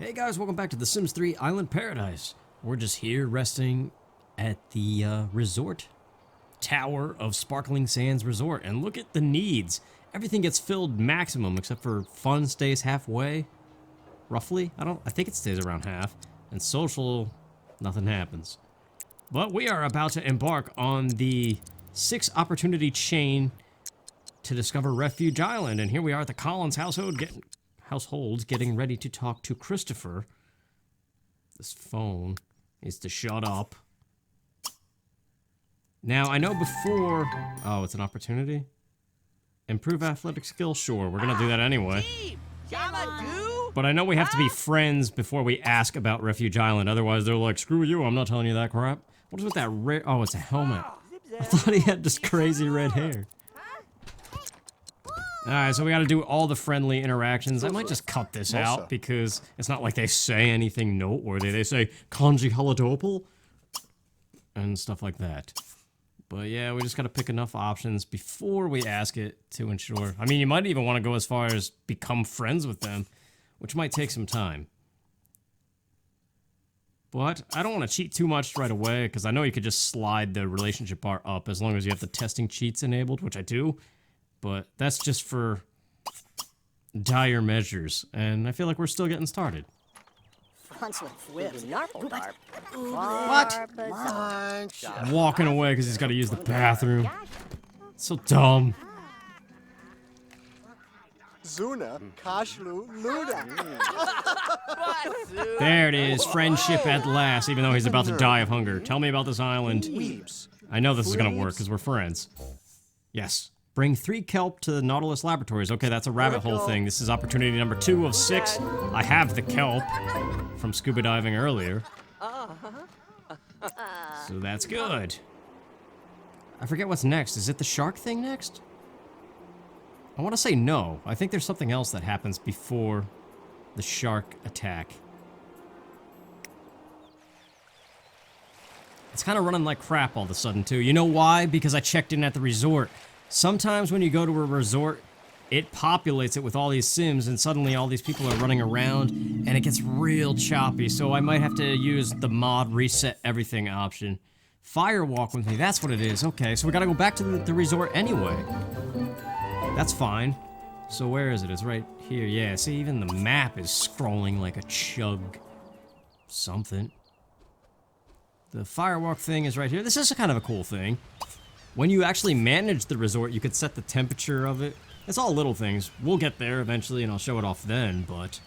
Hey guys, welcome back to The Sims 3 Island Paradise. We're just here resting at the resort. Tower of Sparkling Sands Resort. And look at the needs. Everything gets filled maximum except for fun stays halfway. Roughly. I think it stays around half. And social, nothing happens. But we are about to embark on the 6 opportunity chain to discover Refuge Island. And here we are at the Collins household getting ready to talk to Christopher. This phone needs to shut up. Now, I know before... Oh, it's an opportunity? Improve athletic skills? Sure, we're gonna do that anyway. But I know we have to be friends before we ask about Refuge Island. Otherwise, they're like, screw you, I'm not telling you that crap. What is with that red... Oh, it's a helmet. I thought he had this crazy red hair. Alright, so we gotta do all the friendly interactions. I might just cut this out because it's not like they say anything noteworthy. They say, kanji haladopal? And stuff like that. But yeah, we just gotta pick enough options before we ask it to ensure. I mean, you might even want to go as far as become friends with them, which might take some time. But I don't want to cheat too much right away because I know you could just slide the relationship bar up as long as you have the testing cheats enabled, which I do. But that's just for dire measures, and I feel like we're still getting started. What? Walking away because he's got to use the bathroom. So dumb. There it is, friendship at last, even though he's about to die of hunger. Tell me about this island. I know this is gonna work because we're friends. Yes. Bring 3 kelp to the Nautilus Laboratories. Okay, that's a rabbit hole thing. This is opportunity number 2 of 6. I have the kelp from scuba diving earlier. So that's good. I forget what's next. Is it the shark thing next? I want to say no. I think there's something else that happens before the shark attack. It's kind of running like crap all of a sudden, too. You know why? Because I checked in at the resort. Sometimes when you go to a resort, it populates it with all these sims, and suddenly all these people are running around, and it gets real choppy, so I might have to use the mod reset everything option. Firewalk with me, that's what it is. Okay, so we gotta go back to the resort anyway. That's fine. So where is it? It's right here. Yeah, see, even the map is scrolling like a chug something. The firewalk thing is right here. This is kind of a cool thing. When you actually manage the resort, you could set the temperature of it. It's all little things. We'll get there eventually, and I'll show it off then, but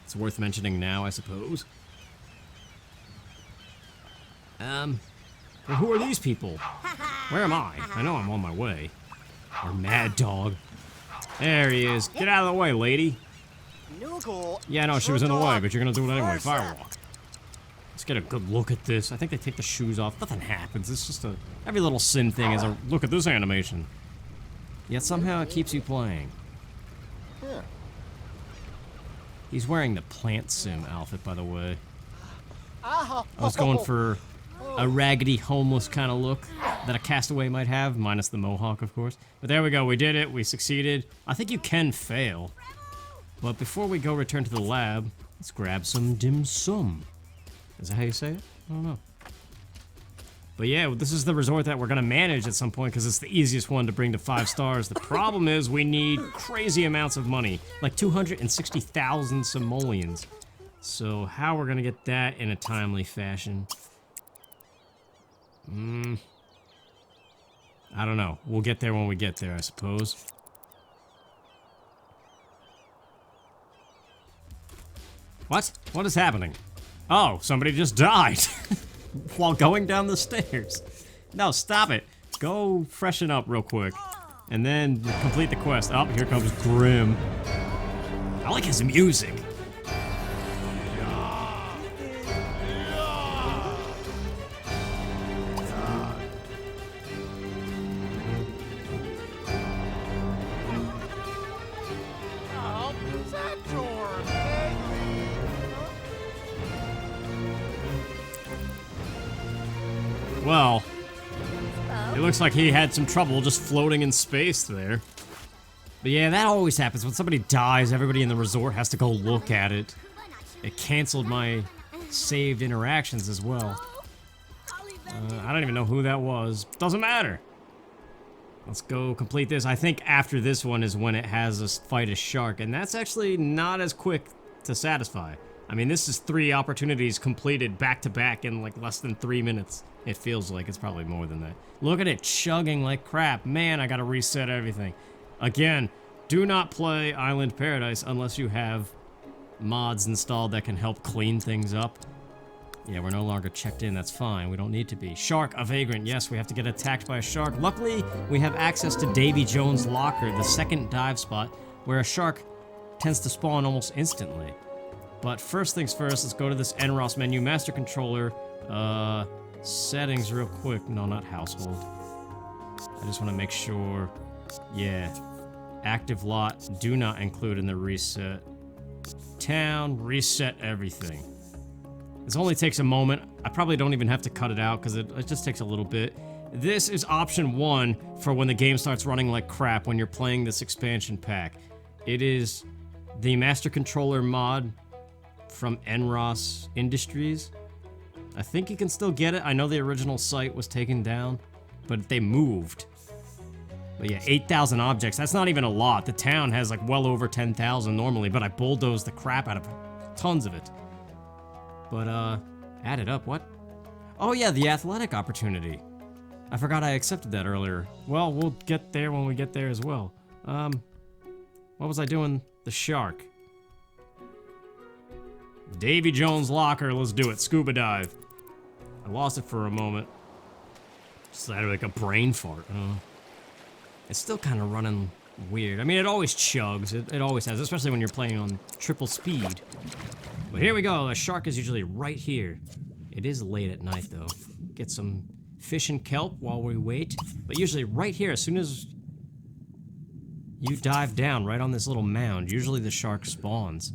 it's worth mentioning now, I suppose. Well, who are these people? Where am I? I know I'm on my way. Our mad dog. There he is. Get out of the way, lady. Yeah, no, she was in the way, but you're gonna do it anyway. Firewalk. Let's get a good look at this. I think they take the shoes off. Nothing happens. It's just a... Every little sim thing is a... Look at this animation. Yet somehow it keeps you playing. He's wearing the plant sim outfit, by the way. I was going for a raggedy, homeless kind of look that a castaway might have, minus the mohawk, of course. But there we go. We did it. We succeeded. I think you can fail. But before we go return to the lab, let's grab some dim sum. Is that how you say it? I don't know. But yeah, this is the resort that we're gonna manage at some point because it's the easiest one to bring to 5 stars. The problem is we need crazy amounts of money, like 260,000 simoleons. So how we're gonna get that in a timely fashion? I don't know. We'll get there when we get there, I suppose. What? What is happening? Oh, somebody just died while going down the stairs. No, stop it. Go freshen up real quick. And then complete the quest. Oh, here comes Grim. I like his music. Well, it looks like he had some trouble just floating in space there. But yeah, that always happens. When somebody dies, everybody in the resort has to go look at it. it canceled my saved interactions as well. I don't even know who that was. Doesn't matter. Let's go complete this. I think after this one is when it has us fight a shark, and that's actually not as quick to satisfy. I mean, this is 3 opportunities completed back to back in like less than 3 minutes. It feels like it's probably more than that. Look at it chugging like crap. Man, I gotta reset everything. Again, do not play Island Paradise unless you have mods installed that can help clean things up. Yeah, we're no longer checked in. That's fine. We don't need to be. Shark, a vagrant. Yes, we have to get attacked by a shark. Luckily, we have access to Davy Jones' locker, the second dive spot, where a shark tends to spawn almost instantly. But first things first, let's go to this NROS menu. Master controller, settings real quick. No, not household. I just want to make sure. Yeah. Active lot, do not include in the reset. Town, reset everything. This only takes a moment. I probably don't even have to cut it out because it just takes a little bit. This is option 1 for when the game starts running like crap when you're playing this expansion pack. It is the Master Controller mod from NROS Industries. I think you can still get it. I know the original site was taken down, but they moved. But yeah, 8,000 objects. That's not even a lot. The town has like well over 10,000 normally, but I bulldozed the crap out of tons of it. But, add it up, what? Oh yeah, the athletic opportunity. I forgot I accepted that earlier. Well, we'll get there when we get there as well. What was I doing? The shark. Davy Jones' locker, let's do it. Scuba dive. I lost it for a moment. Just had like a brain fart. It's still kind of running weird. I mean, it always chugs. It always has, especially when you're playing on triple speed. But here we go. A shark is usually right here. It is late at night, though. Get some fish and kelp while we wait. But usually right here, as soon as you dive down right on this little mound, usually the shark spawns.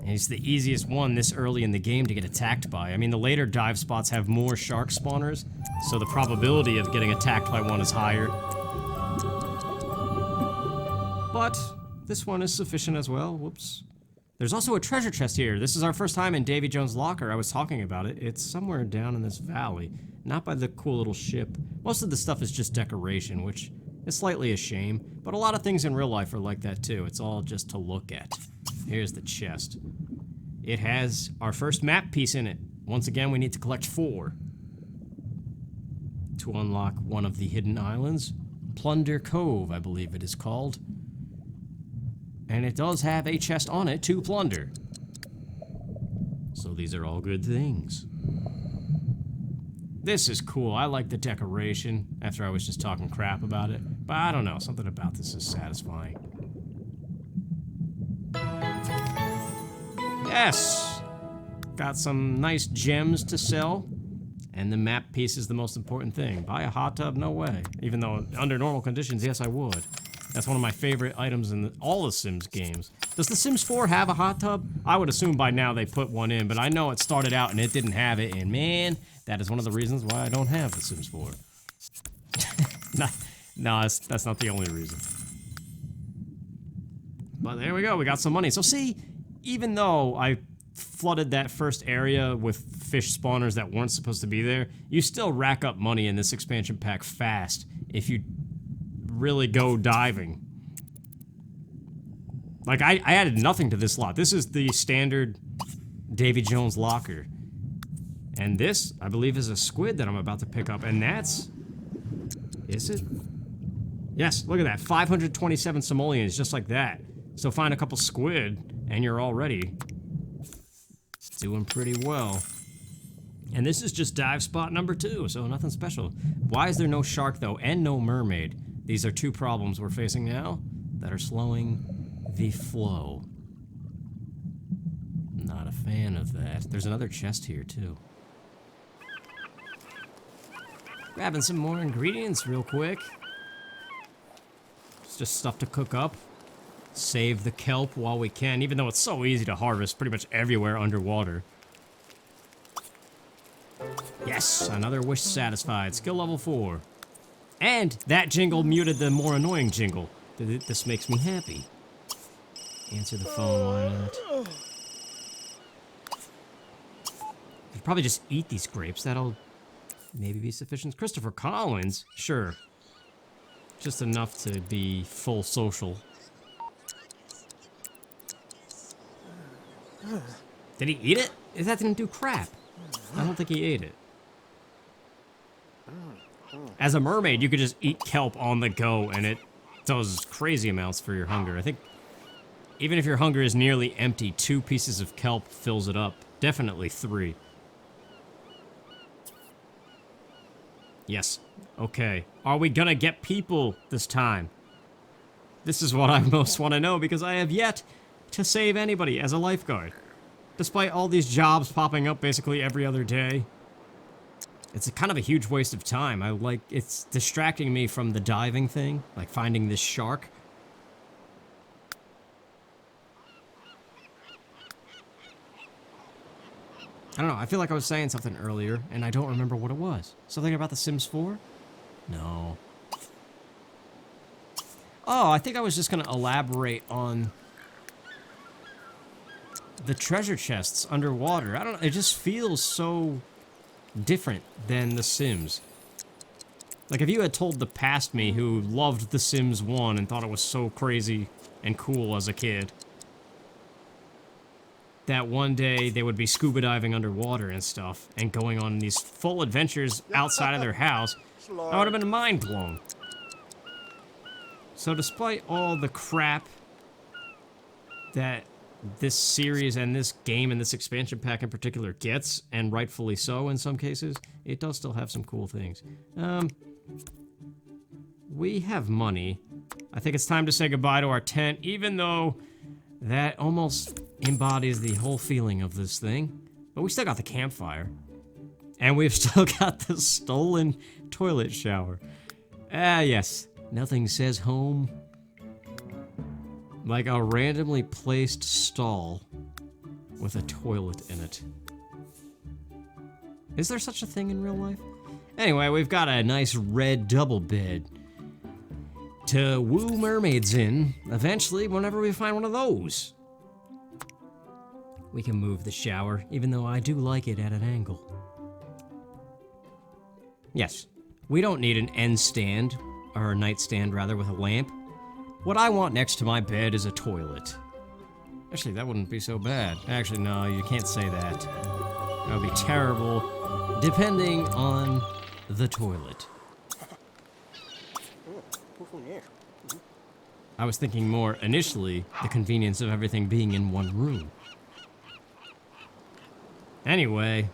And it's the easiest one this early in the game to get attacked by. I mean, the later dive spots have more shark spawners, so the probability of getting attacked by one is higher. But this one is sufficient as well. Whoops. There's also a treasure chest here. This is our first time in Davy Jones' locker. I was talking about it. It's somewhere down in this valley, not by the cool little ship. Most of the stuff is just decoration, which is slightly a shame, but a lot of things in real life are like that too. It's all just to look at. Here's the chest. It has our first map piece in it. Once again, we need to collect 4 to unlock one of the hidden islands. Plunder Cove, I believe it is called. And it does have a chest on it to plunder. So these are all good things. This is cool. I like the decoration after I was just talking crap about it. But I don't know, something about this is satisfying. Yes! Got some nice gems to sell. And the map piece is the most important thing. Buy a hot tub? No way. Even though under normal conditions, yes, I would. That's one of my favorite items in all the Sims games. Does The Sims 4 have a hot tub? I would assume by now they put one in, but I know it started out and it didn't have it, and man, that is one of the reasons why I don't have The Sims 4. No, that's not the only reason. But there we go, we got some money. So see, even though I flooded that first area with fish spawners that weren't supposed to be there, you still rack up money in this expansion pack fast if you really go diving. Like, I added nothing to this lot. This is the standard Davy Jones locker. And this, I believe, is a squid that I'm about to pick up. And that's... Is it? Yes, look at that. 527 simoleons, just like that. So find a couple squid, and you're already doing pretty well. And this is just dive spot number 2, so nothing special. Why is there no shark, though, and no mermaid? These are 2 problems we're facing now that are slowing the flow. Not a fan of that. There's another chest here, too. Grabbing some more ingredients real quick. It's just stuff to cook up. Save the kelp while we can, even though it's so easy to harvest pretty much everywhere underwater. Yes, another wish satisfied. Skill level 4. And that jingle muted the more annoying jingle. This makes me happy. Answer the phone, why not? Probably just eat these grapes. That'll maybe be sufficient. Christopher Collins? Sure. Just enough to be full social. Did he eat it? That didn't do crap. I don't think he ate it. As a mermaid, you could just eat kelp on the go, and it does crazy amounts for your hunger. I think even if your hunger is nearly empty, 2 pieces of kelp fills it up. Definitely 3. Yes. Okay. Are we gonna get people this time? This is what I most want to know, because I have yet to save anybody as a lifeguard. Despite all these jobs popping up basically every other day. It's a kind of a huge waste of time. It's distracting me from the diving thing, like finding this shark. I don't know, I feel like I was saying something earlier, and I don't remember what it was. Something about The Sims 4? No. Oh, I think I was just gonna elaborate on the treasure chests underwater. I don't know, it just feels so different than The Sims. Like, if you had told the past me who loved The Sims 1 and thought it was so crazy and cool as a kid, that one day they would be scuba diving underwater and stuff, and going on these full adventures outside of their house, I would have been mind blown. So despite all the crap that this series and this game and this expansion pack in particular gets, and rightfully so in some cases, it does still have some cool things. We have money. I think it's time to say goodbye to our tent, even though that almost embodies the whole feeling of this thing. But we still got the campfire. And we've still got the stolen toilet shower. Ah, yes. Nothing says home like a randomly placed stall with a toilet in it. Is there such a thing in real life? Anyway, we've got a nice red double bed to woo mermaids in, eventually, whenever we find one of those. We can move the shower, even though I do like it at an angle. Yes, we don't need an end stand, or a nightstand rather, with a lamp. What I want next to my bed is a toilet. Actually, that wouldn't be so bad. Actually, no, you can't say that. That would be terrible, depending on the toilet. I was thinking more, initially, the convenience of everything being in one room. Anyway.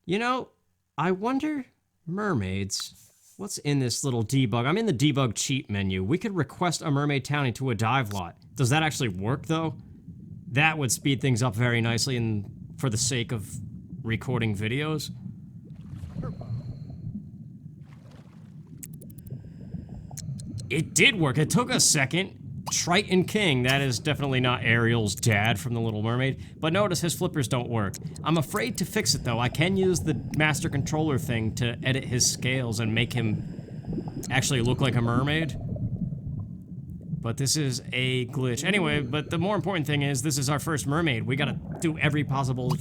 You know, I wonder, mermaids, what's in this little debug? I'm in the debug cheat menu. We could request a mermaid townie to a dive lot. Does that actually work, though? That would speed things up very nicely and for the sake of recording videos. It did work. It took a second. Triton King, that is definitely not Ariel's dad from The Little Mermaid, but notice his flippers don't work. I'm afraid to fix it though. I can use the master controller thing to edit his scales and make him actually look like a mermaid. But this is a glitch. Anyway, but the more important thing is this is our first mermaid. We gotta do every possible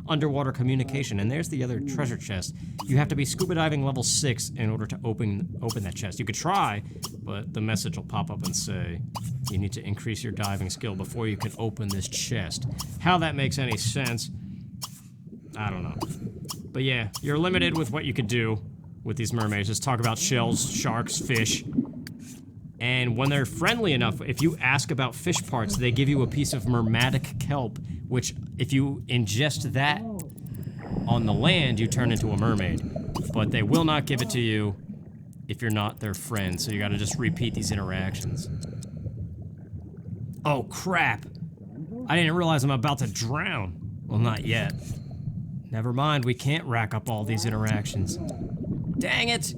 underwater communication, and there's the other treasure chest. You have to be scuba diving level 6 in order to open that chest. You could try, but the message will pop up and say you need to increase your diving skill before you can open this chest. How that makes any sense, I don't know. But yeah, you're limited with what you could do with these mermaids. Just talk about shells, sharks, fish. And when they're friendly enough, if you ask about fish parts, they give you a piece of mermatic kelp, which if you ingest that on the land, you turn into a mermaid. But they will not give it to you if you're not their friend, so you gotta just repeat these interactions. Oh crap! I didn't realize I'm about to drown. Well, not yet. Never mind, we can't rack up all these interactions. Dang it!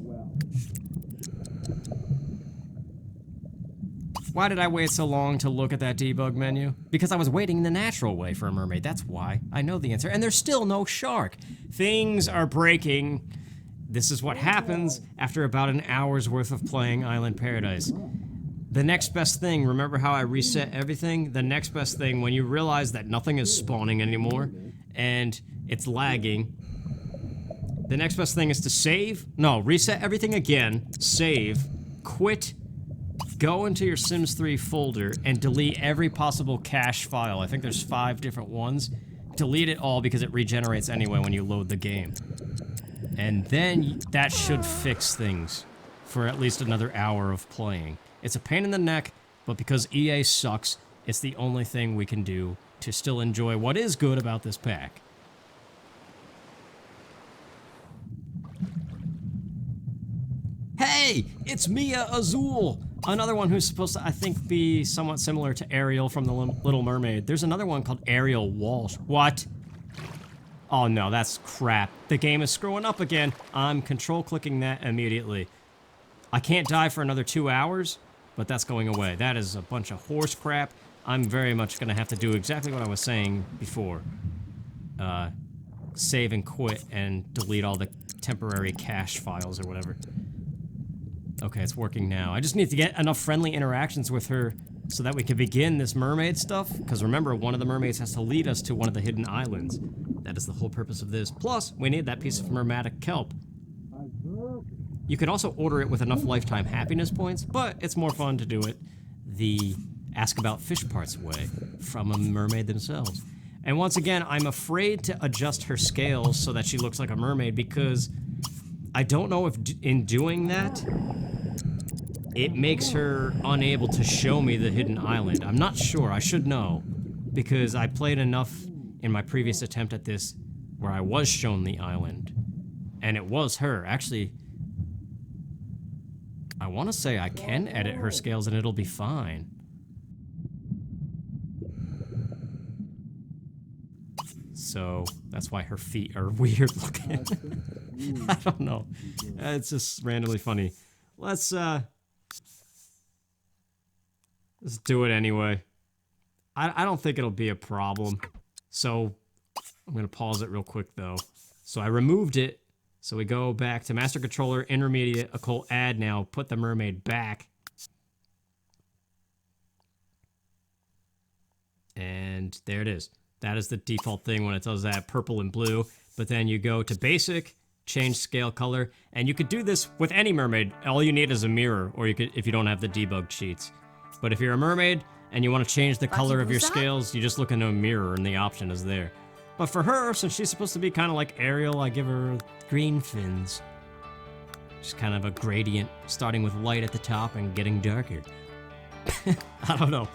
Why did I wait so long to look at that debug menu? Because I was waiting the natural way for a mermaid, that's why. I know the answer, and there's still no shark. Things are breaking. This is what happens after about an hour's worth of playing Island Paradise. The next best thing, remember how I reset everything? The next best thing, when you realize that nothing is spawning anymore and it's lagging, the next best thing is to save. No, reset everything again, save, quit, go into your Sims 3 folder and delete every possible cache file. I think there's 5 different ones. Delete it all because it regenerates anyway when you load the game. And then that should fix things for at least another hour of playing. It's a pain in the neck, but because EA sucks, it's the only thing we can do to still enjoy what is good about this pack. Hey, it's Mia Azul! Another one who's supposed to, I think, be somewhat similar to Ariel from The Little Mermaid. There's another one called Ariel Walsh. What? Oh no, that's crap. The game is screwing up again. I'm control-clicking that immediately. I can't die for another 2 hours, but that's going away. That is a bunch of horse crap. I'm very much gonna have to do exactly what I was saying before. Save and quit and delete all the temporary cache files or whatever. Okay, it's working now. I just need to get enough friendly interactions with her so that we can begin this mermaid stuff. Because remember, one of the mermaids has to lead us to one of the hidden islands. That is the whole purpose of this. Plus, we need that piece of mermatic kelp. You could also order it with enough lifetime happiness points, but it's more fun to do it the ask about fish parts way from a mermaid themselves. And once again, I'm afraid to adjust her scales so that she looks like a mermaid because I don't know if in doing that, it makes her unable to show me the hidden island. I'm not sure, I should know, because I played enough in my previous attempt at this where I was shown the island, and it was her. Actually, I want to say I can edit her scales and it'll be fine. So that's why her feet are weird looking. I don't know. It's just randomly funny. Let's do it anyway. I don't think it'll be a problem. So I'm gonna pause it real quick though. So I removed it. So we go back to master controller, intermediate, occult add now, put the mermaid back. And there it is. That is the default thing when it does that, purple and blue. But then you go to basic, change scale color, and you could do this with any mermaid. All you need is a mirror, or you could, if you don't have the debug cheats. But if you're a mermaid and you want to change the color of your scales, you just look into a mirror and the option is there. But for her, since she's supposed to be kind of like Ariel, I give her green fins. Just kind of a gradient, starting with light at the top and getting darker. I don't know.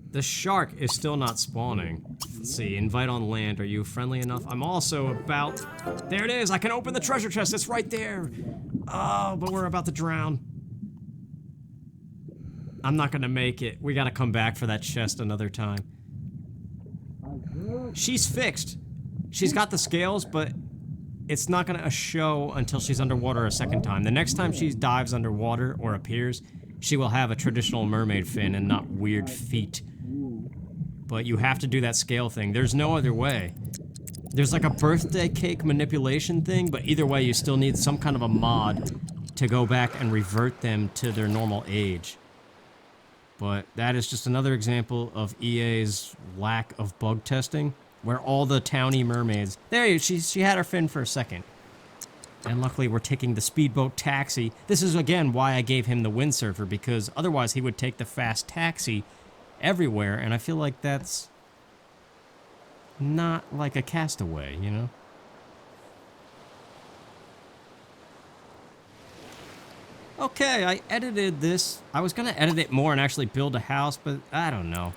The shark is still not spawning. Let's see, invite on land. Are you friendly enough? I'm also about... There it is! I can open the treasure chest! It's right there! Oh, but we're about to drown. I'm not gonna make it. We gotta come back for that chest another time. She's fixed. She's got the scales, but it's not gonna show until she's underwater a second time. The next time she dives underwater or appears, she will have a traditional mermaid fin and not weird feet. But you have to do that scale thing. There's no other way. There's like a birthday cake manipulation thing, but either way you still need some kind of a mod to go back and revert them to their normal age. But that is just another example of EA's lack of bug testing, where all the towny mermaids... There, she had her fin for a second. And luckily we're taking the speedboat taxi. This is again why I gave him the windsurfer, because otherwise he would take the fast taxi everywhere, and I feel like that's not like a castaway, you know? Okay, I edited this. I was gonna edit it more and actually build a house, but I don't know.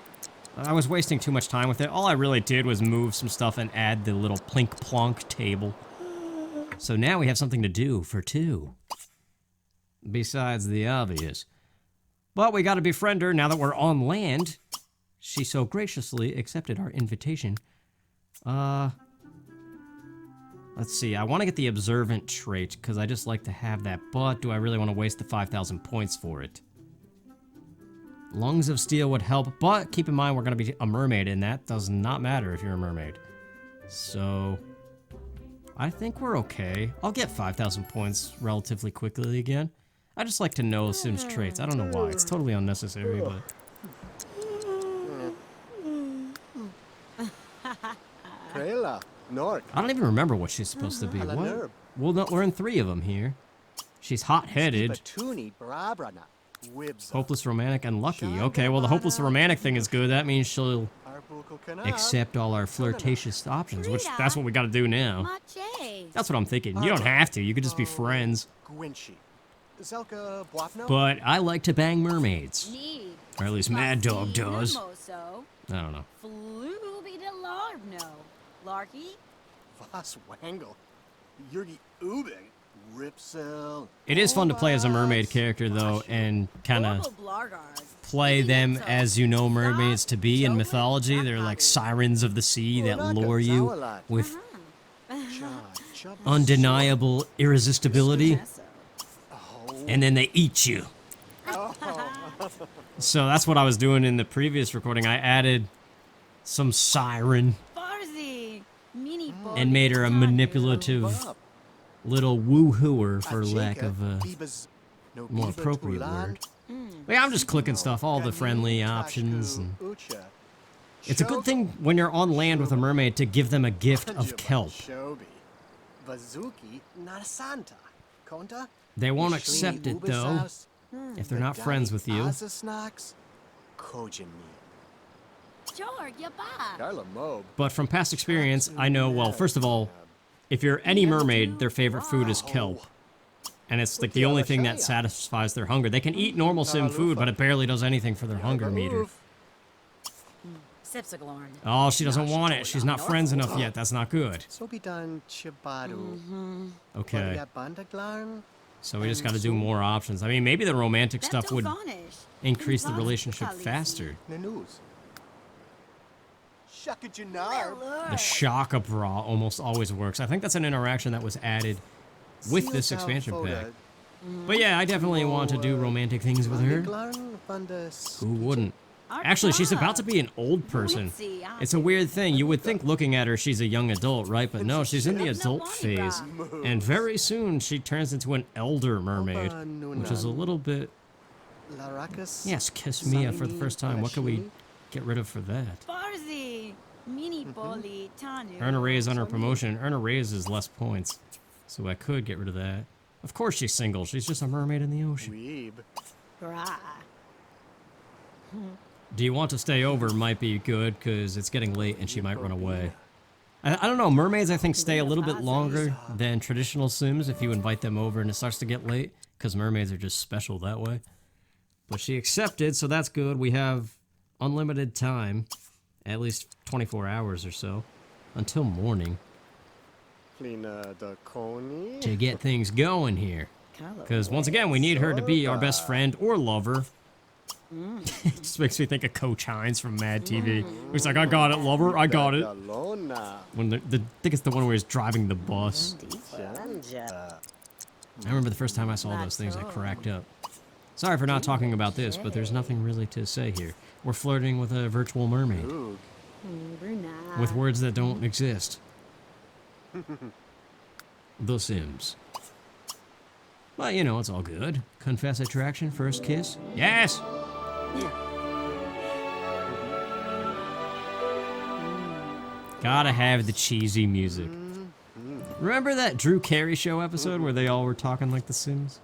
I was wasting too much time with it. All I really did was move some stuff and add the little plink-plonk table. So now we have something to do for two. Besides the obvious. But we gotta befriend her now that we're on land. She so graciously accepted our invitation. Let's see, I want to get the observant trait, because I just like to have that, but do I really want to waste the 5,000 points for it? Lungs of Steel would help, but keep in mind we're going to be a mermaid, and that does not matter if you're a mermaid. So, I think we're okay. I'll get 5,000 points relatively quickly again. I just like to know Sims traits. I don't know why. It's totally unnecessary, but... I don't even remember what she's supposed to be. What? We'll learn 3 of them here. She's hot-headed. Hopeless romantic and lucky. Okay, well the hopeless romantic thing is good. That means she'll accept all our flirtatious options, which that's what we gotta do now. That's what I'm thinking. You don't have to. You could just be friends. But I like to bang mermaids. Or at least Mad Dog does. I don't know. It is fun to play as a mermaid character, though, and kind of play them as you know mermaids to be in mythology. They're like sirens of the sea that lure you with undeniable irresistibility, and then they eat you. So that's what I was doing in the previous recording. I added some siren and made her a manipulative little woo-hooer, for lack of a more appropriate word. But yeah, I'm just clicking stuff, all the friendly options. And it's a good thing when you're on land with a mermaid to give them a gift of kelp. They won't accept it, though, if they're not friends with you. But from past experience, I know, well, first of all, if you're any mermaid, their favorite food is kelp. And it's like the only thing that satisfies their hunger. They can eat normal sim food, but it barely does anything for their hunger meter. Oh, she doesn't want it. She's not friends enough yet. That's not good. Okay. So we just got to do more options. I mean, maybe the romantic stuff would increase the relationship faster. The Shaka Bra almost always works. I think that's an interaction that was added with this expansion pack. But yeah, I definitely want to do romantic things with her. Who wouldn't? Actually, she's about to be an old person. It's a weird thing. You would think looking at her she's a young adult, right? But no, she's in the adult phase. And very soon she turns into an elder mermaid, which is a little bit... Yes, kiss Mia for the first time. What can we get rid of for that? Earn a raise on her promotion. Earn a raise is less points. So I could get rid of that. Of course she's single. She's just a mermaid in the ocean. Do you want to stay over might be good, because it's getting late and she might run away. I don't know. Mermaids, I think, stay a little bit longer than traditional Sims if you invite them over and it starts to get late, because mermaids are just special that way. But she accepted, so that's good. We have unlimited time, at least 24 hours or so, until morning, to get things going here. Because once again, we need her to be our best friend or lover. It just makes me think of Coach Hines from Mad TV. He's like, I got it, lover, I got it. When I think it's the one where he's driving the bus. I remember the first time I saw those things, I cracked up. Sorry for not talking about this, but there's nothing really to say here. We're flirting with a virtual mermaid. With words that don't exist. The Sims. Well, you know, it's all good. Confess attraction, first kiss. Yes! Gotta have the cheesy music. Remember that Drew Carey Show episode where they all were talking like the Sims?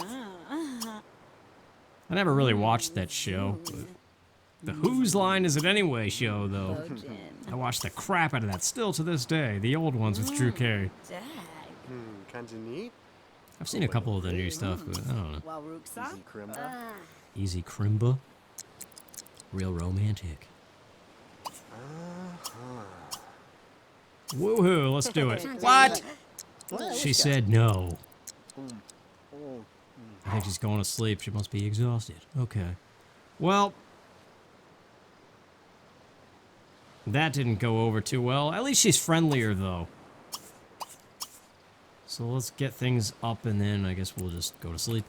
I never really watched that show, but the Whose Line Is It Anyway show, though. I watched the crap out of that still to this day. The old ones with Drew Carey. I've seen a couple of the new stuff, but I don't know. Easy Crimba. Real romantic. Woohoo, let's do it. What? She said no. I think she's going to sleep. She must be exhausted. Okay. Well, that didn't go over too well. At least she's friendlier, though. So let's get things up, and then I guess we'll just go to sleep.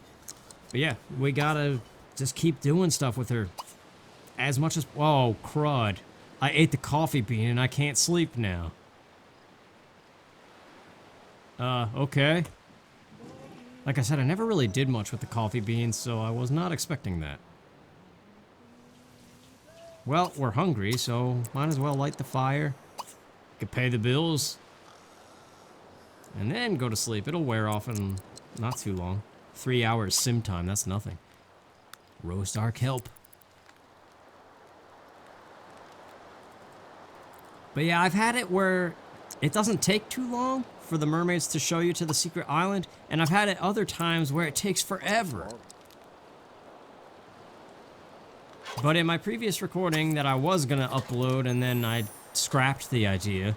But yeah, we gotta just keep doing stuff with her. As much as... Oh, crud. I ate the coffee bean, and I can't sleep now. Okay. Like I said, I never really did much with the coffee beans, so I was not expecting that. Well, we're hungry, so might as well light the fire. Could pay the bills. And then go to sleep. It'll wear off in not too long. 3 hours sim time, that's nothing. Roast our kelp. But yeah, I've had it where it doesn't take too long for the mermaids to show you to the secret island, and I've had it other times where it takes forever. But in my previous recording that I was gonna upload and then I scrapped the idea,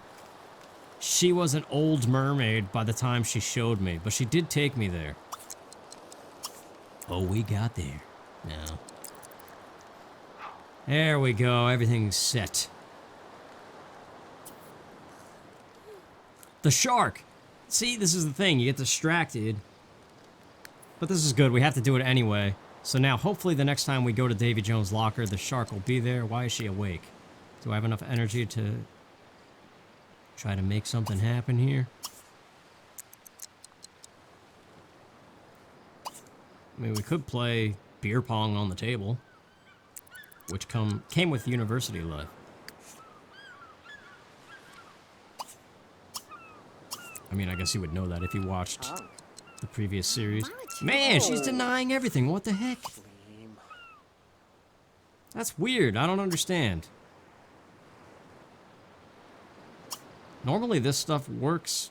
she was an old mermaid by the time she showed me, but she did take me there. Oh, we got there now. There we go, everything's set. The shark! See, this is the thing, you get distracted. But this is good, we have to do it anyway. So now, hopefully the next time we go to Davy Jones' locker, the shark will be there. Why is she awake? Do I have enough energy to try to make something happen here? I mean, we could play beer pong on the table, which came with University Life. I mean, I guess you would know that if you watched the previous series. Man, she's denying everything. What the heck? That's weird. I don't understand. Normally this stuff works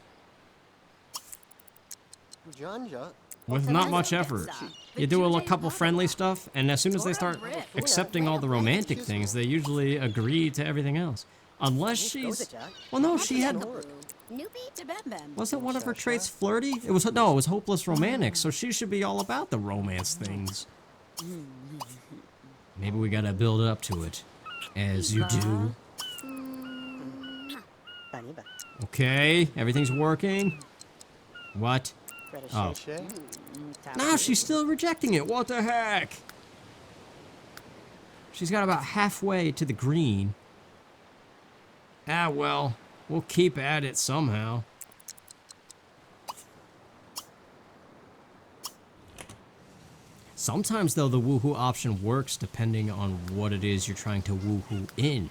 with not much effort. You do a couple friendly stuff, and as soon as they start accepting all the romantic things, they usually agree to everything else. Unless she's... Well, no, she had... Wasn't one of her traits flirty? It was hopeless romantic, so she should be all about the romance things. Maybe we gotta build up to it, as you do. Okay, everything's working. What? Oh. No, she's still rejecting it. What the heck? She's got about halfway to the green. Ah, well. We'll keep at it somehow. Sometimes, though, the woohoo option works depending on what it is you're trying to woohoo in.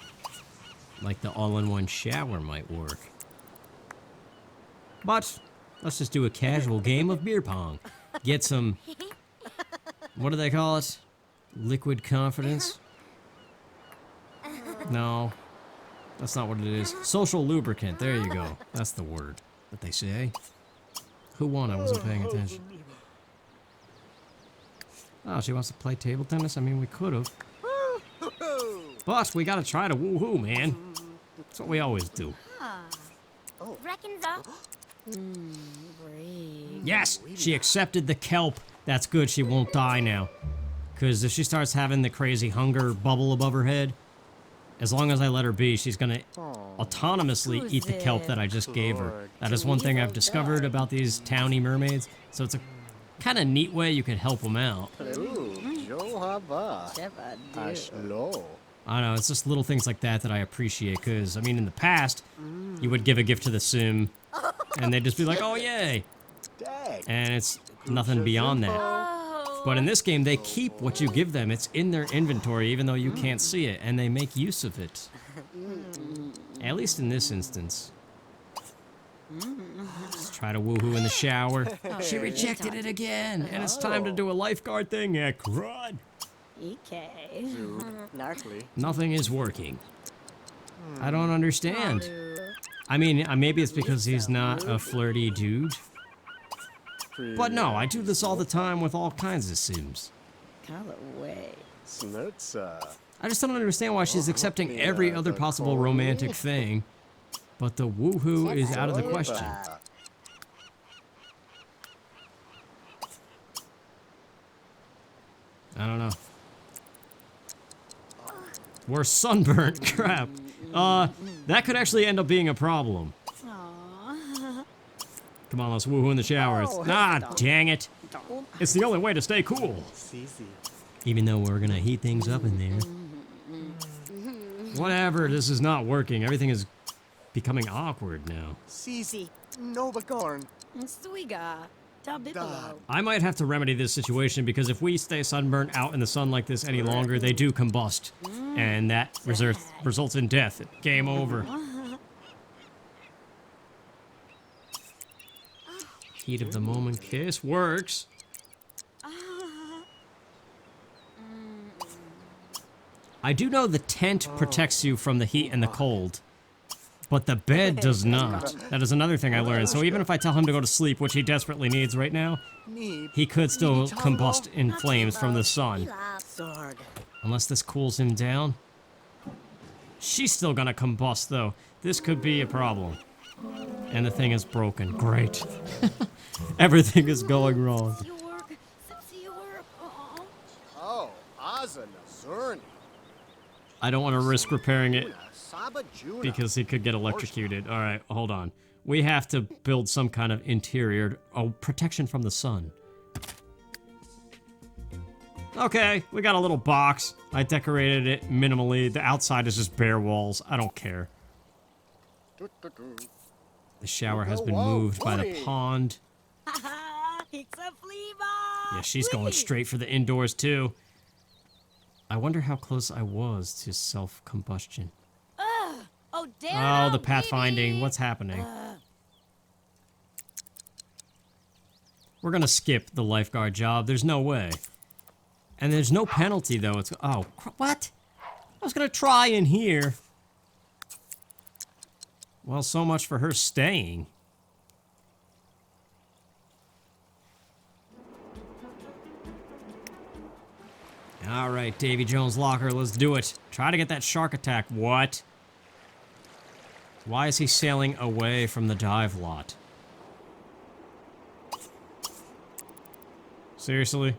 Like the all-in-one shower might work. But, let's just do a casual game of beer pong. Get some... What do they call it? Liquid confidence? No. That's not what it is. Social lubricant. There you go. That's the word that they say. Who won? I wasn't paying attention. Oh, she wants to play table tennis? I mean, we could have. But we gotta try to woohoo, man. That's what we always do. Yes! She accepted the kelp. That's good. She won't die now. Because if she starts having the crazy hunger bubble above her head, as long as I let her be, she's gonna autonomously eat the kelp that I just gave her. That is one thing I've discovered about these towny mermaids. So it's a kind of neat way you can help them out. I know, it's just little things like that that I appreciate. Because, I mean, in the past, you would give a gift to the sim, and they'd just be like, oh, yay. And it's nothing beyond that. But in this game, they keep what you give them. It's in their inventory, even though you can't see it, and they make use of it. At least in this instance. Let's try to woohoo in the shower. She rejected it again, and it's time to do a lifeguard thing. Yeah, crud. Nothing is working. I don't understand. I mean, maybe it's because he's not a flirty dude. But no, I do this all the time with all kinds of sims. I just don't understand why she's accepting every other possible romantic thing, but the woohoo is out of the question. I don't know. We're sunburnt. Crap. That could actually end up being a problem. Come on, let's woohoo in the showers. Ah, dang it. It's the only way to stay cool. Even though we're gonna heat things up in there. Whatever, this is not working. Everything is becoming awkward now. Novacorn. Swiga. Tabipolo. I might have to remedy this situation because if we stay sunburnt out in the sun like this any longer, they do combust. And that results in death. Game over. Heat of the moment kiss works. I do know the tent protects you from the heat and the cold, but the bed does not. That is another thing I learned. So even if I tell him to go to sleep, which he desperately needs right now, he could still combust in flames from the sun. Unless this cools him down. She's still gonna combust though. This could be a problem. And the thing is broken. Great. Everything is going wrong. Oh, Aza Nazurni. I don't want to risk repairing it because he could get electrocuted. All right, hold on. We have to build some kind of interior, protection from the sun. Okay, we got a little box. I decorated it minimally. The outside is just bare walls. I don't care. The shower has been moved by the pond. Yeah, she's going straight for the indoors too. I wonder how close I was to self-combustion. Oh, damn. Oh, the pathfinding. What's happening? We're gonna skip the lifeguard job. There's no way. And there's no penalty, though. It's... Oh, what? I was gonna try in here. Well, so much for her staying. All right, Davy Jones' locker, let's do it. Try to get that shark attack. What? Why is he sailing away from the dive lot? Seriously?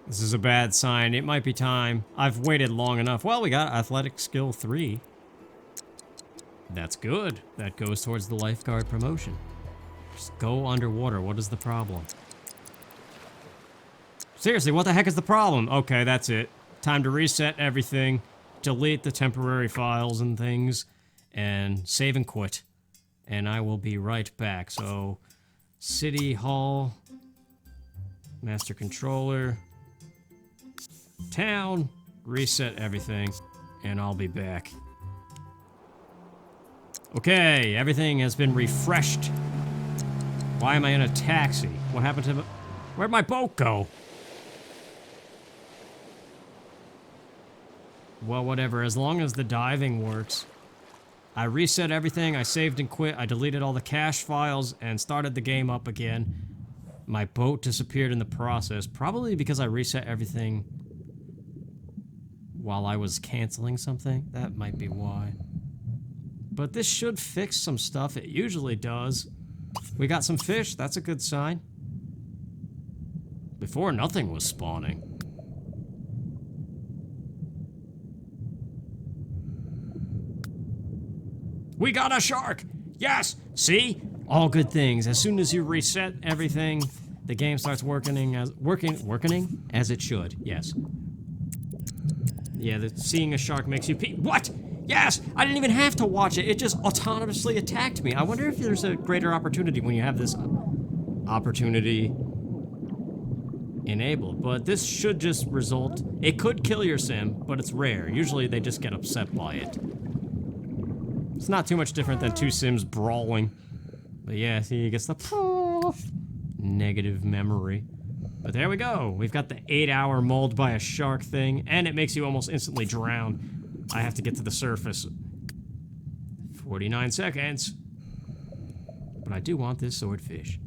This is a bad sign. It might be time. I've waited long enough. Well, we got athletic skill 3. That's good. That goes towards the lifeguard promotion. Just go underwater. What is the problem? Seriously, what the heck is the problem? Okay, that's it. Time to reset everything, delete the temporary files and things, and save and quit. And I will be right back. So, City Hall, Master Controller, Town, reset everything, and I'll be back. Okay, everything has been refreshed. Why am I in a taxi? What happened to... Where'd my boat go? Well, whatever, as long as the diving works. I reset everything, I saved and quit, I deleted all the cache files, and started the game up again. My boat disappeared in the process, probably because I reset everything while I was canceling something. That might be why. But this should fix some stuff, it usually does. We got some fish, that's a good sign. Before, nothing was spawning. We got a shark! Yes! See? All good things. As soon as you reset everything, the game starts working as it should. Yes. Yeah, seeing a shark makes you pee. What? Yes! I didn't even have to watch it. It just autonomously attacked me. I wonder if there's a greater opportunity when you have this opportunity enabled. But this should just result... It could kill your sim, but it's rare. Usually they just get upset by it. It's not too much different than two sims brawling. But yeah, see, he gets the negative memory. But there we go. We've got the 8-hour mauled by a shark thing, and it makes you almost instantly drown. I have to get to the surface. 49 seconds. But I do want this swordfish.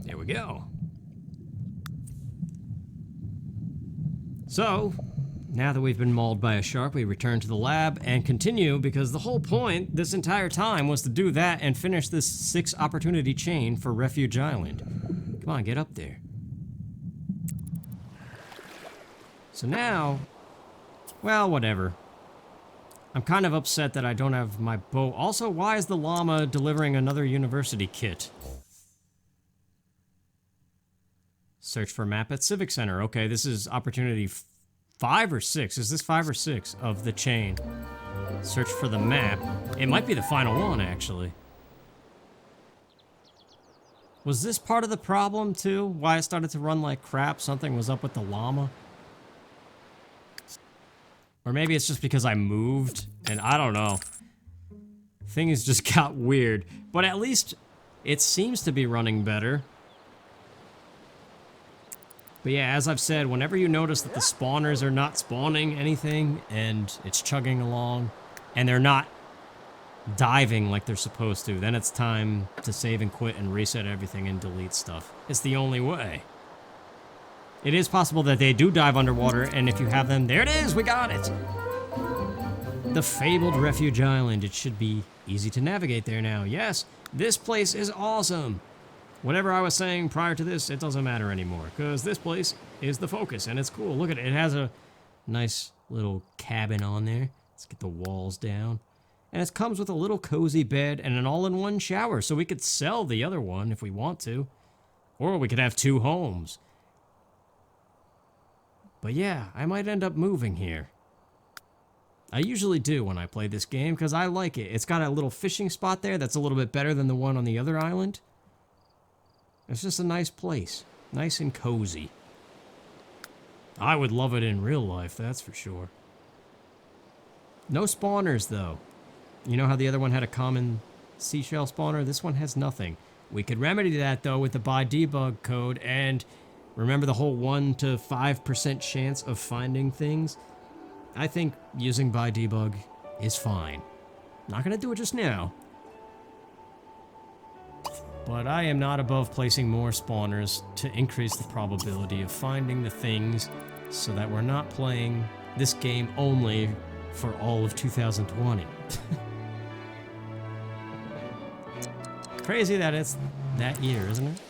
There we go. So, now that we've been mauled by a shark, we return to the lab and continue, because the whole point this entire time was to do that and finish this 6 opportunity chain for Refuge Island. Come on, get up there. So now, well, whatever. I'm kind of upset that I don't have my boat. Also, why is the llama delivering another university kit? Search for map at Civic Center. Okay, this is opportunity 5 or 6. Is this 5 or 6 of the chain? Search for the map. It might be the final one, actually. Was this part of the problem, too? Why it started to run like crap? Something was up with the llama? Or maybe it's just because I moved, and I don't know. Things just got weird. But at least it seems to be running better. But yeah, as I've said, whenever you notice that the spawners are not spawning anything, and it's chugging along, and they're not diving like they're supposed to, then it's time to save and quit and reset everything and delete stuff. It's the only way. It is possible that they do dive underwater, and if you have them, there it is, we got it! The fabled Refuge Island. It should be easy to navigate there now. Yes, this place is awesome! Whatever I was saying prior to this, it doesn't matter anymore, because this place is the focus, and it's cool. Look at it, it has a nice little cabin on there. Let's get the walls down. And it comes with a little cozy bed and an all-in-one shower, so we could sell the other one if we want to. Or we could have 2 homes. But yeah, I might end up moving here. I usually do when I play this game, because I like it. It's got a little fishing spot there that's a little bit better than the one on the other island. It's just a nice place. Nice and cozy. I would love it in real life, that's for sure. No spawners, though. You know how the other one had a common seashell spawner? This one has nothing. We could remedy that, though, with the buy debug code, and remember the whole 1 to 5% chance of finding things? I think using buy debug is fine. Not gonna do it just now. But I am not above placing more spawners to increase the probability of finding the things so that we're not playing this game only for all of 2020. Crazy that it's that year, isn't it?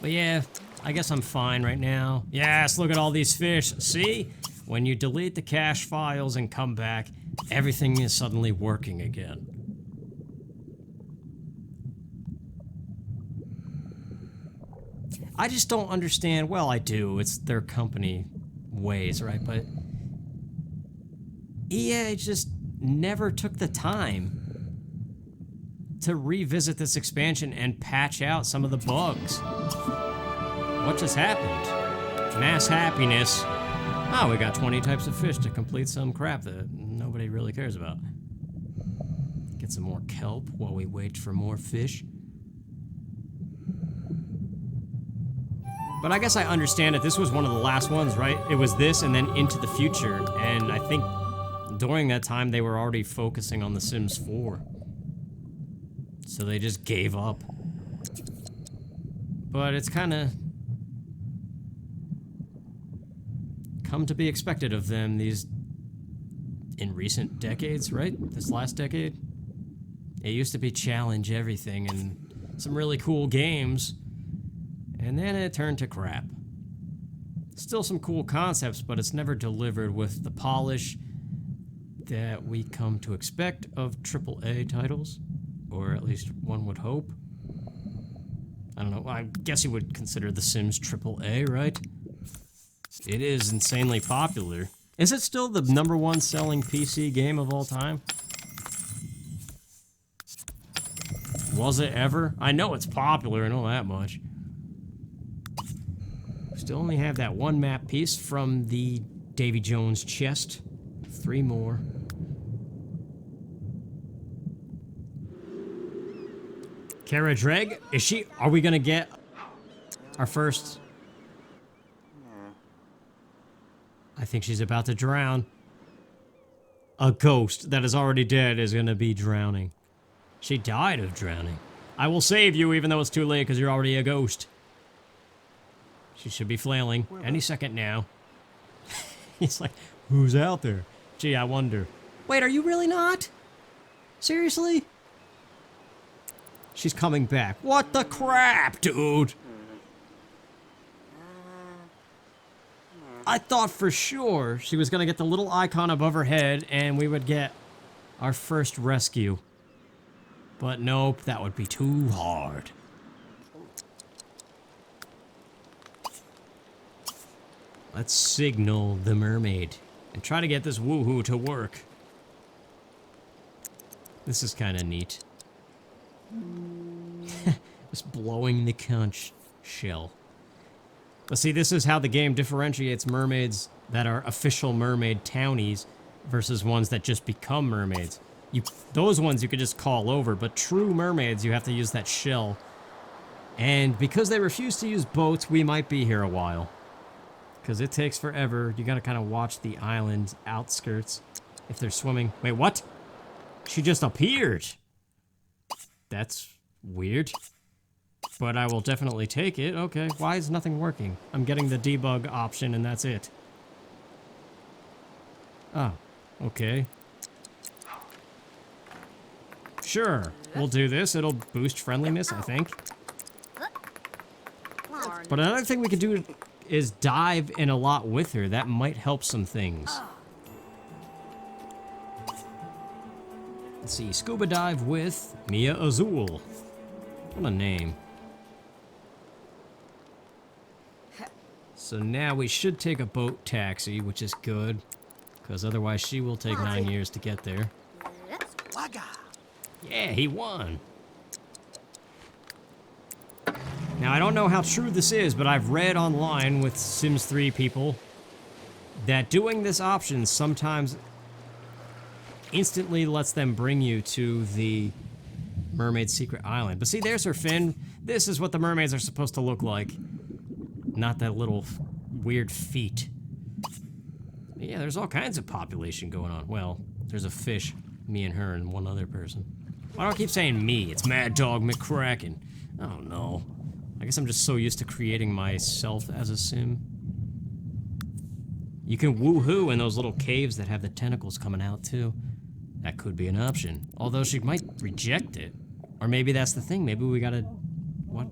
But yeah, I guess I'm fine right now. Yes, look at all these fish. See? When you delete the cache files and come back, everything is suddenly working again. I just don't understand. Well, I do. It's their company ways, right? But EA just never took the time to revisit this expansion and patch out some of the bugs. What just happened? Mass happiness. Oh, we got 20 types of fish to complete some crap that nobody really cares about. Get some more kelp while we wait for more fish. But I guess I understand it. This was one of the last ones, right? It was this and then Into the Future. And I think during that time they were already focusing on The Sims 4. So they just gave up. But it's kind of come to be expected of them these in recent decades, right? This last decade. It used to be challenge everything and some really cool games. And then it turned to crap. Still some cool concepts, but it's never delivered with the polish that we come to expect of AAA titles. Or at least one would hope. I don't know, I guess you would consider The Sims AAA, right? It is insanely popular. Is it still the #1 selling PC game of all time? Was it ever? I know it's popular, I know that much. Still only have that 1 map piece from the Davy Jones chest. 3 more. Kara Dreg, are we gonna get our first? I think she's about to drown. A ghost that is already dead is gonna be drowning. She died of drowning. I will save you even though it's too late because you're already a ghost. She should be flailing any second now. He's like, who's out there? Gee, I wonder. Wait, are you really not? Seriously? She's coming back. What the crap, dude? I thought for sure she was gonna get the little icon above her head and we would get our first rescue. But nope, that would be too hard. Let's signal the mermaid and try to get this woohoo to work. This is kind of neat. Just blowing the conch shell. But see, this is how the game differentiates mermaids that are official mermaid townies versus ones that just become mermaids. Those ones you could just call over, but true mermaids, you have to use that shell. And because they refuse to use boats, we might be here a while. Because it takes forever. You gotta kind of watch the island outskirts if they're swimming. Wait, what? She just appeared. That's weird. But I will definitely take it. Okay, why is nothing working? I'm getting the debug option and that's it. Oh, okay. Sure, we'll do this. It'll boost friendliness, I think. But another thing we could do is dive in a lot with her. That might help some things. Let's see, scuba dive with Mia Azul. What a name. So now we should take a boat taxi, which is good, because otherwise she will take 9 years to get there. Yeah, he won. Now, I don't know how true this is, but I've read online with Sims 3 people that doing this option sometimes instantly lets them bring you to the Mermaid's secret island. But see, there's her fin. This is what the mermaids are supposed to look like. Not that little weird feet. Yeah, there's all kinds of population going on. Well, there's a fish, me and her, and one other person. Why do I keep saying me? It's Mad Dog McKraken. I don't know. I guess I'm just so used to creating myself as a sim. You can woohoo in those little caves that have the tentacles coming out, too. That could be an option. Although she might reject it. Or maybe that's the thing. Maybe we gotta... What?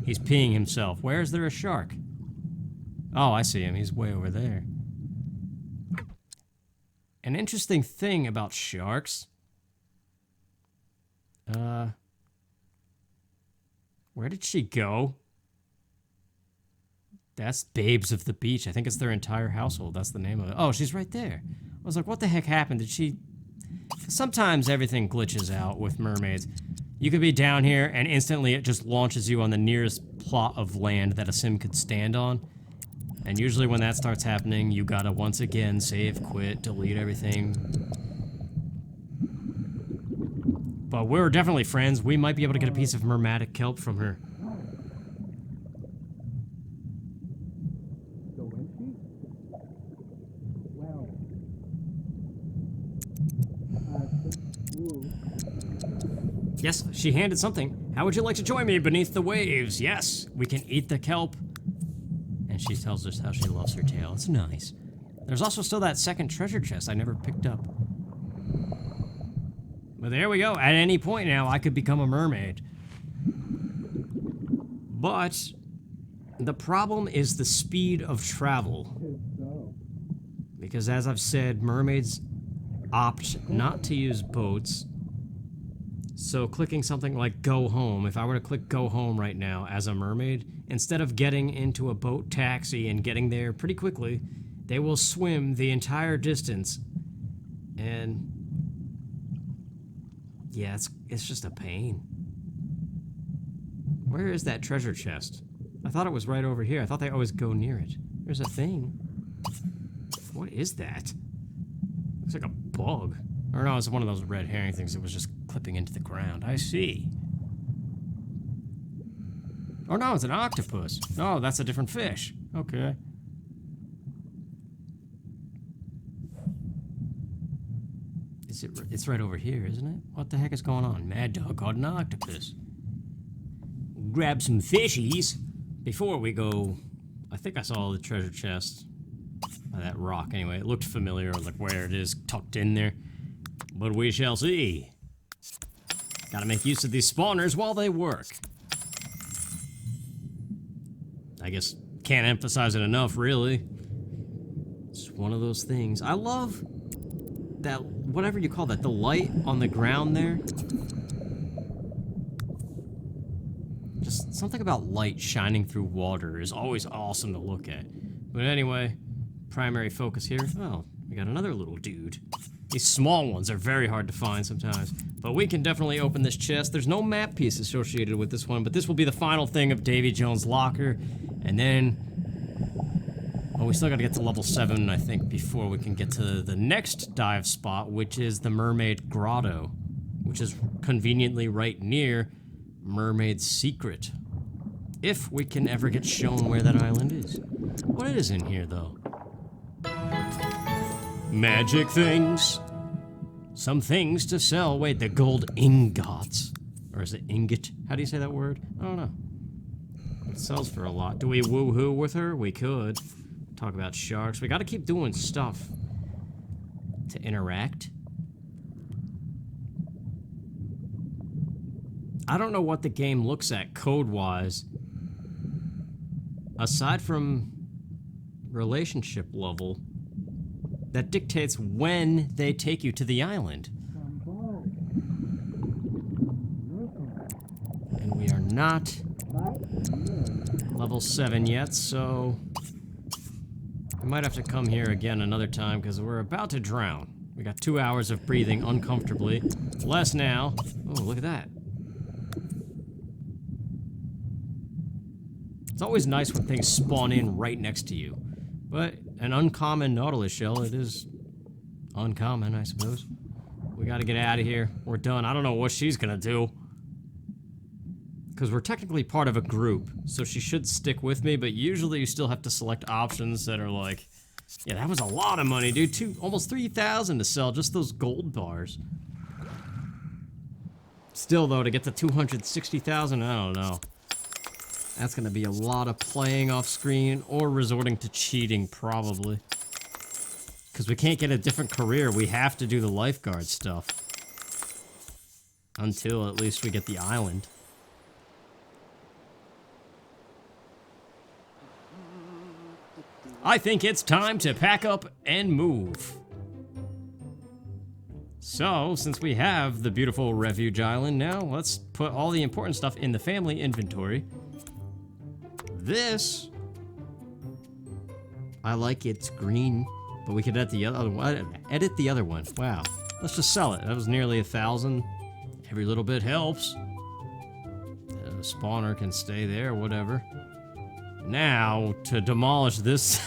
He's peeing himself. Where is there a shark? Oh, I see him. He's way over there. An interesting thing about sharks... Where did she go? That's Babes of the Beach. I think it's their entire household. That's the name of it. Oh, she's right there. I was like, what the heck happened? Did she... Sometimes everything glitches out with mermaids. You could be down here and instantly it just launches you on the nearest plot of land that a sim could stand on. And usually when that starts happening, you gotta once again save, quit, delete everything. But we're definitely friends. We might be able to get a piece of mermatic kelp from her. Yes, she handed something. How would you like to join me beneath the waves? Yes, we can eat the kelp. And she tells us how she loves her tail. It's nice. There's also still that second treasure chest I never picked up. But there we go. At any point now, I could become a mermaid. But the problem is the speed of travel. Because as I've said, mermaids opt not to use boats. So clicking something like go home, if I were to click go home right now as a mermaid, instead of getting into a boat taxi and getting there pretty quickly, they will swim the entire distance. And yeah, it's just a pain. Where is that treasure chest? I thought it was right over here. I thought they always go near it. There's a thing. What is that? Looks like a bug. Or no, it's one of those red herring things that was just clipping into the ground. I see. Oh no, it's an octopus. Oh, that's a different fish. Okay. It's right over here, isn't it? What the heck is going on? Mad Dog caught an octopus. Grab some fishies before we go. I think I saw the treasure chest by that rock anyway. It looked familiar, like where it is tucked in there. But we shall see. Gotta make use of these spawners while they work. I guess can't emphasize it enough, really. It's one of those things. I love that, whatever you call that, the light on the ground there. Just something about light shining through water is always awesome to look at. But anyway, primary focus here. Oh, we got another little dude. These small ones are very hard to find sometimes. But we can definitely open this chest. There's no map piece associated with this one, but this will be the final thing of Davy Jones' locker. And then... well, we still gotta get to level 7, I think, before we can get to the next dive spot, which is the Mermaid Grotto, which is conveniently right near Mermaid's Secret. If we can ever get shown where that island is. What is in here, though? Magic things. Some things to sell. Wait, the gold ingots. Or is it ingot? How do you say that word? I don't know. It sells for a lot. Do we woo-hoo with her? We could. Talk about sharks. We gotta keep doing stuff to interact. I don't know what the game looks at code-wise. Aside from relationship level, that dictates when they take you to the island. And we are not level 7 yet, so we might have to come here again another time because we're about to drown. We got 2 hours of breathing uncomfortably. Less now. Oh, look at that. It's always nice when things spawn in right next to you. But an uncommon Nautilus shell, it is uncommon, I suppose. We gotta get out of here. We're done. I don't know what she's gonna do. Because we're technically part of a group, so she should stick with me, but usually you still have to select options that are like... yeah, that was a lot of money, dude. Almost 3,000 to sell just those gold bars. Still, though, to get to 260,000, I don't know. That's gonna be a lot of playing off screen or resorting to cheating, probably. Because we can't get a different career, we have to do the lifeguard stuff. Until at least we get the island. I think it's time to pack up and move. So, since we have the beautiful Refuge Island now, let's put all the important stuff in the family inventory. This, I like it's green, but we could edit the other one. Wow, let's just sell it. That was nearly 1,000. Every little bit helps. The spawner can stay there, whatever. Now to demolish this,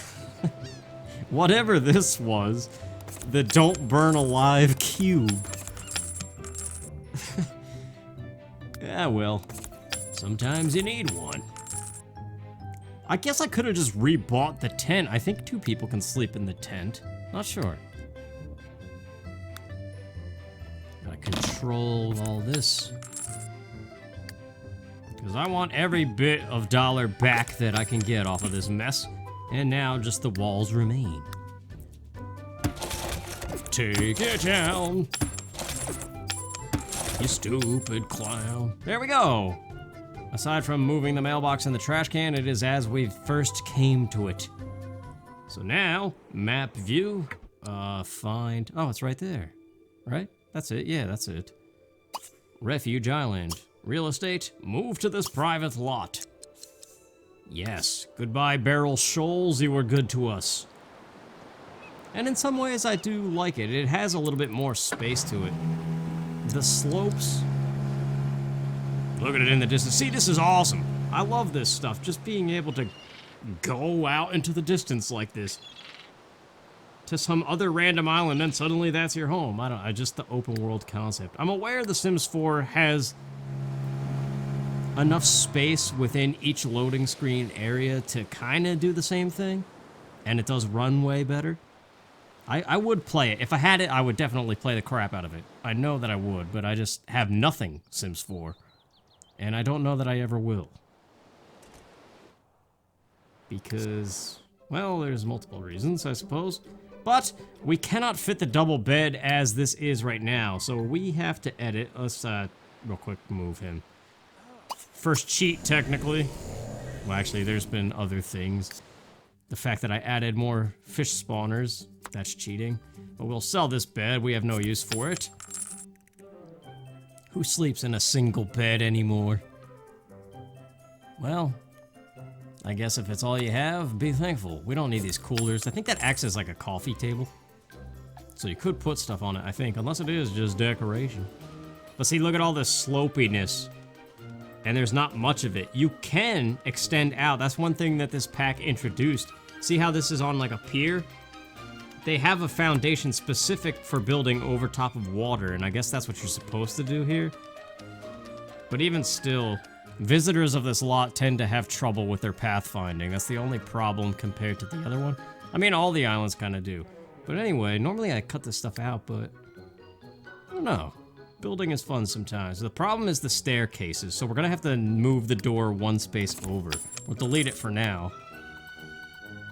whatever this was, the don't burn alive cube. Yeah, well, sometimes you need one. I guess I could have just rebought the tent. I think 2 people can sleep in the tent. Not sure. Gotta control all this. Because I want every bit of dollar back that I can get off of this mess. And now just the walls remain. Take it down, you stupid clown. There we go. Aside from moving the mailbox and the trash can, it is as we first came to it. So now, map view, find, oh, it's right there, right? That's it, yeah, that's it. Refuge Island, real estate, move to this private lot. Yes, goodbye Barrel Shoals, you were good to us. And in some ways I do like it. It has a little bit more space to it. The slopes, look at it in the distance. See, this is awesome. I love this stuff. Just being able to go out into the distance like this. To some other random island, and suddenly that's your home. I just the open world concept. I'm aware The Sims 4 has enough space within each loading screen area to kind of do the same thing. And it does run way better. I would play it. If I had it, I would definitely play the crap out of it. I know that I would, but I just have nothing Sims 4. And I don't know that I ever will. Because, well, there's multiple reasons, I suppose. But we cannot fit the double bed as this is right now, so we have to edit. Let's, real quick, move him. First cheat, technically. Well, actually, there's been other things. The fact that I added more fish spawners, that's cheating. But we'll sell this bed, we have no use for it. Who sleeps in a single bed anymore? Well, I guess if it's all you have, be thankful. We don't need these coolers. I think that acts as like a coffee table. So you could put stuff on it, I think, unless it is just decoration. But see, look at all this slopiness. And there's not much of it. You can extend out. That's one thing that this pack introduced. See how this is on like a pier? They have a foundation specific for building over top of water, and I guess that's what you're supposed to do here. But even still, visitors of this lot tend to have trouble with their pathfinding. That's the only problem compared to the other one. I mean, all the islands kind of do. But anyway, normally I cut this stuff out, but I don't know. Building is fun sometimes. The problem is the staircases, so we're gonna have to move the door one space over. We'll delete it for now.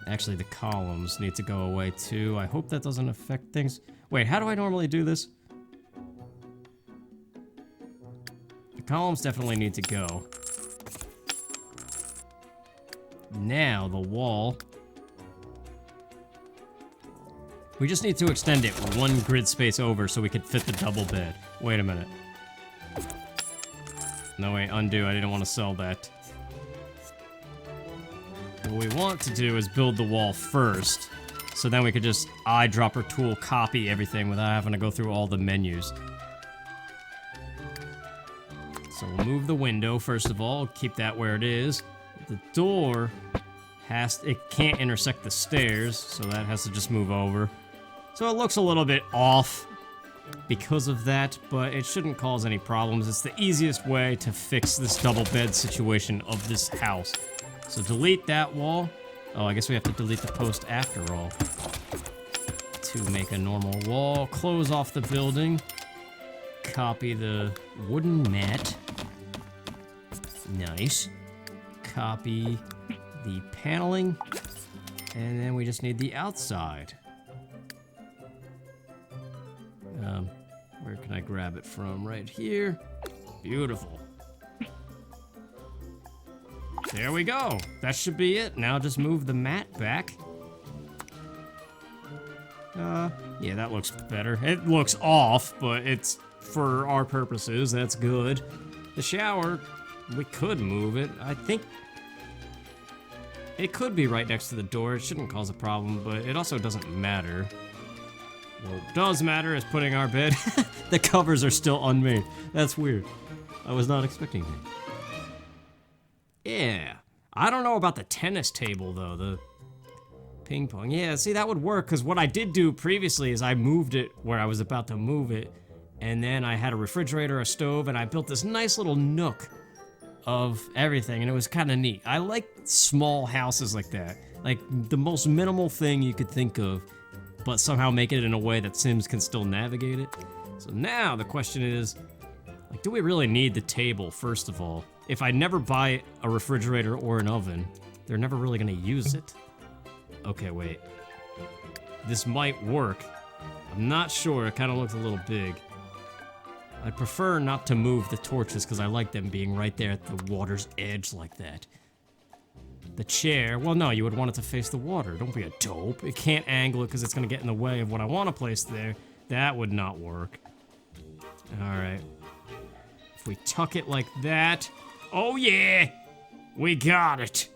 Actually, the columns need to go away too. I hope that doesn't affect things. Wait, how do I normally do this? The columns definitely need to go. Now, the wall. We just need to extend it one grid space over so we could fit the double bed. Wait a minute. No, wait, undo. I didn't want to sell that. What we want to do is build the wall first, so then we could just eyedropper tool copy everything without having to go through all the menus. So we'll move the window first of all, keep that where it is. The door it can't intersect the stairs, so that has to just move over. So it looks a little bit off because of that, but it shouldn't cause any problems. It's the easiest way to fix this double bed situation of this house. So delete that wall. Oh, I guess we have to delete the post after all. To make a normal wall. Close off the building. Copy the wooden mat. Nice. Copy the paneling. And then we just need the outside. Where can I grab it from? Right here. Beautiful. There we go. That should be it. Now just move the mat back. Yeah, that looks better. It looks off, but it's for our purposes. That's good. The shower, we could move it. I think it could be right next to the door. It shouldn't cause a problem, but it also doesn't matter. What does matter is putting our bed. The covers are still unmade. That's weird. I was not expecting that. Yeah. I don't know about the tennis table, though. The ping pong. Yeah, see, that would work, because what I did do previously is I moved it where I was about to move it, and then I had a refrigerator, a stove, and I built this nice little nook of everything, and it was kind of neat. I like small houses like that. Like, the most minimal thing you could think of, but somehow make it in a way that Sims can still navigate it. So now the question is, like, do we really need the table, first of all? If I never buy a refrigerator or an oven, they're never really gonna use it. Okay, wait. This might work. I'm not sure, it kind of looks a little big. I prefer not to move the torches because I like them being right there at the water's edge like that. The chair, well no, you would want it to face the water. Don't be a dope. It can't angle it because it's gonna get in the way of what I want to place there. That would not work. Alright. If we tuck it like that. Oh yeah! We got it!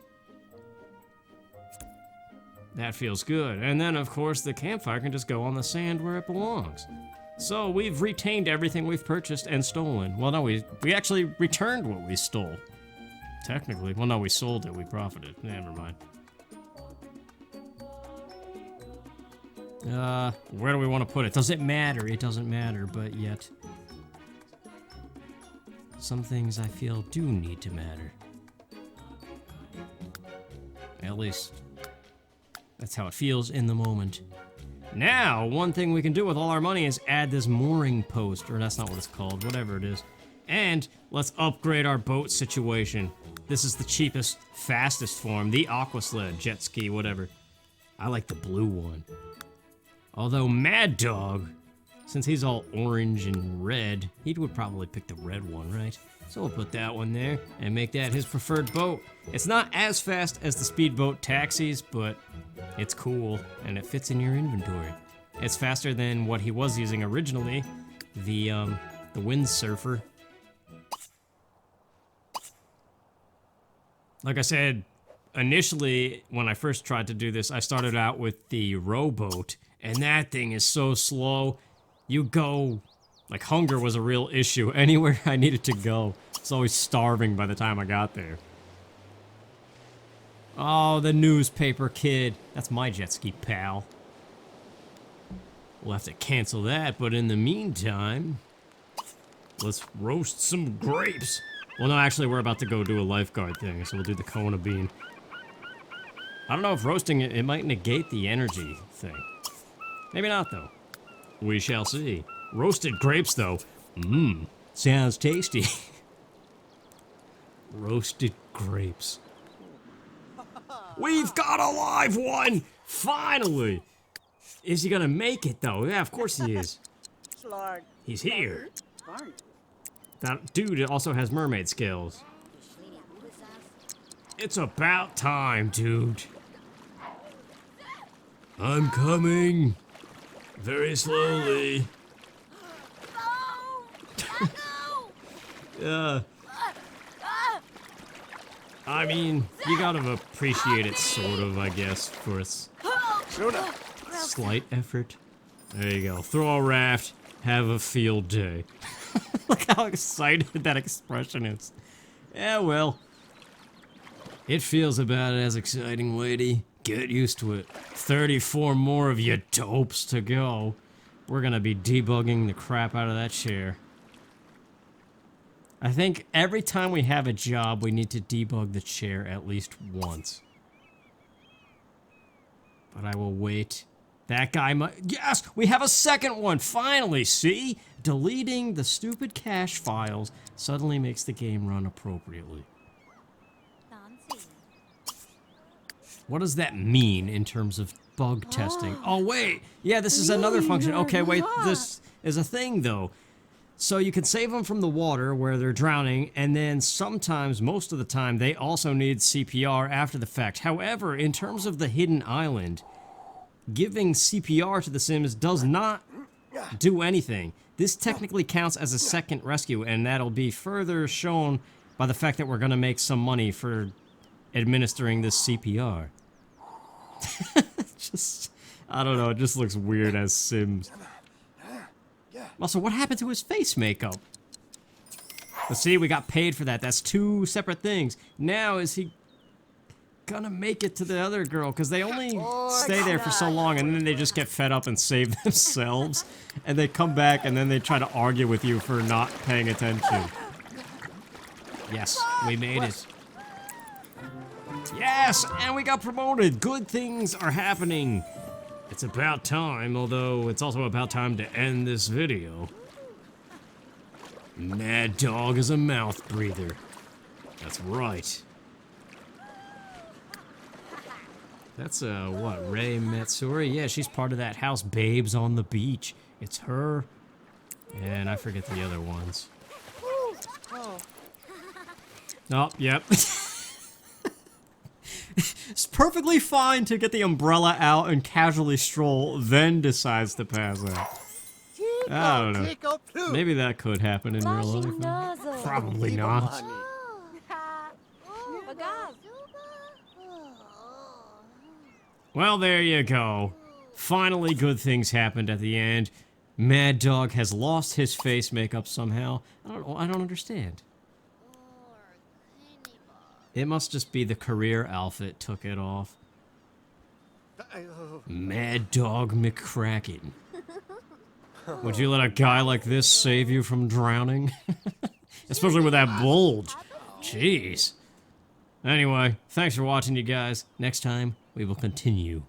That feels good. And then, of course, the campfire can just go on the sand where it belongs. So, we've retained everything we've purchased and stolen. Well, no, we actually returned what we stole. Technically. Well, no, we sold it. We profited. Never mind. Where do we want to put it? Does it matter? It doesn't matter, but yet... some things I feel do need to matter. At least, that's how it feels in the moment. Now, one thing we can do with all our money is add this mooring post, or that's not what it's called, whatever it is. And let's upgrade our boat situation. This is the cheapest, fastest form, the aqua sled, jet ski, whatever. I like the blue one. Although Mad Dog, since he's all orange and red, he would probably pick the red one, right? So we'll put that one there and make that his preferred boat. It's not as fast as the speedboat taxis, but it's cool and it fits in your inventory. It's faster than what he was using originally, the windsurfer. Like I said, initially, when I first tried to do this, I started out with the rowboat, and that thing is so slow. You go, like, hunger was a real issue. Anywhere I needed to go, it's always starving by the time I got there. Oh, the newspaper kid. That's my jet ski pal. We'll have to cancel that, but in the meantime, let's roast some grapes. Well, no, actually, we're about to go do a lifeguard thing, so we'll do the Kona bean. I don't know if roasting it might negate the energy thing. Maybe not, though. We shall see. Roasted grapes, though. Mmm, sounds tasty. Roasted grapes. We've got a live one! Finally! Is he gonna make it, though? Yeah, of course he is. He's here. That dude also has mermaid skills. It's about time, dude. I'm coming. Very slowly. I mean, you gotta appreciate it, sort of, I guess, for its slight effort. There you go. Throw a raft, have a field day. Look how excited that expression is. Yeah, well. It feels about as exciting, lady. Get used to it. 34 more of you dopes to go. We're gonna be debugging the crap out of that chair. I think every time we have a job, we need to debug the chair at least once. But I will wait. That guy might... Yes! We have a second one! Finally! See? Deleting the stupid cache files suddenly makes the game run appropriately. What does that mean in terms of bug testing? Oh, wait! Yeah, this is another function. Okay, wait. This is a thing, though. So you can save them from the water where they're drowning, and then sometimes, most of the time, they also need CPR after the fact. However, in terms of the hidden island, giving CPR to the Sims does not do anything. This technically counts as a second rescue, and that'll be further shown by the fact that we're gonna make some money for administering this CPR. Just, I don't know, it just looks weird as Sims. Also, what happened to his face makeup? Let's see, we got paid for that. That's two separate things. Now, is he gonna make it to the other girl? Because they only stay there for so long, and then they just get fed up and save themselves. And they come back, and then they try to argue with you for not paying attention. Yes, we made it. Yes, and we got promoted. Good things are happening. It's about time, although it's also about time to end this video. Mad Dog is a mouth breather. That's right. That's, what, Ray Matsuri? Yeah, she's part of that house, Babes on the Beach. It's her, and I forget the other ones. Oh, yep. It's perfectly fine to get the umbrella out and casually stroll, then decides to pass out. I don't know. Maybe that could happen in real life. Probably not. Well, there you go. Finally, good things happened at the end. Mad Dog has lost his face makeup somehow. I don't understand. It must just be the career outfit took it off. Mad Dog McKraken. Would you let a guy like this save you from drowning? Especially with that bulge. Jeez. Anyway, thanks for watching, you guys. Next time, we will continue.